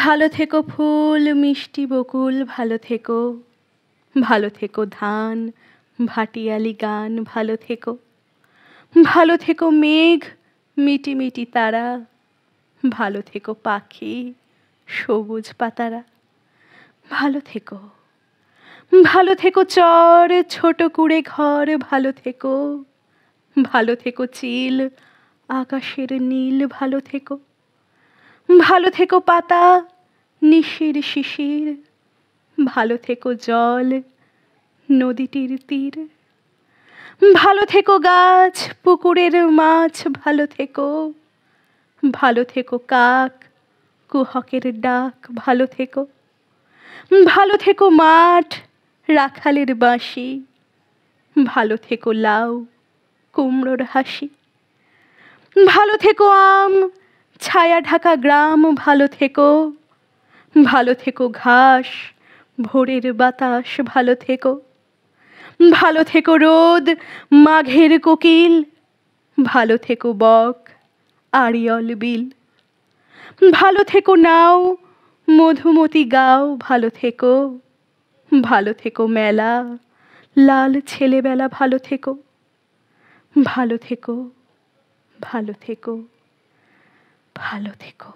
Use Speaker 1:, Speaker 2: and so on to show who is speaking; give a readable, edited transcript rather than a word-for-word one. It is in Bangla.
Speaker 1: ভালো থেকো ফুল মিষ্টি বকুল, ভালো থেকো, ভালো থেকো ধান ভাটিয়ালি গান, ভালো থেকো, ভালো থেকো মেঘ মিটি মিটি তারা, ভালো থেকো পাখি সবুজ পাতারা, ভালো থেকো, ভালো থেকো চর ছোট কুড়ে ঘর, ভালো থেকো, ভালো থেকো চিল আকাশের নীল, ভালো থেকো, ভালো থেকো পাতা নিশির শিশির, ভালো থেকো জল নদীটির তীর, ভালো থেকো গাছ পুকুরের মাছ, ভালো থেকো, ভালো থেকো কাক কুহকের ডাক, ভালো থেকো, ভালো থেকো মাঠ রাখালের বাঁশি, ভালো থেকো লাউ কুমড়োর হাসি, ভালো থেকো আম ছায়া ঢাকা গ্রাম, ভালো থেকো, ভালো থেকো ঘাস ভোরের বাতাস, ভালো থেকো, ভালো থেকো রোদ মাঘের কোকিল, ভালো থেকো বক আড়িয়ল বিল, ভালো থেকো নাও মধুমতি গাও, ভালো থেকো, ভালো থেকো মেলা লাল ছেলেবেলা, ভালো থেকো, ভালো থেকো, ভালো থেকো, ভালো থেকো।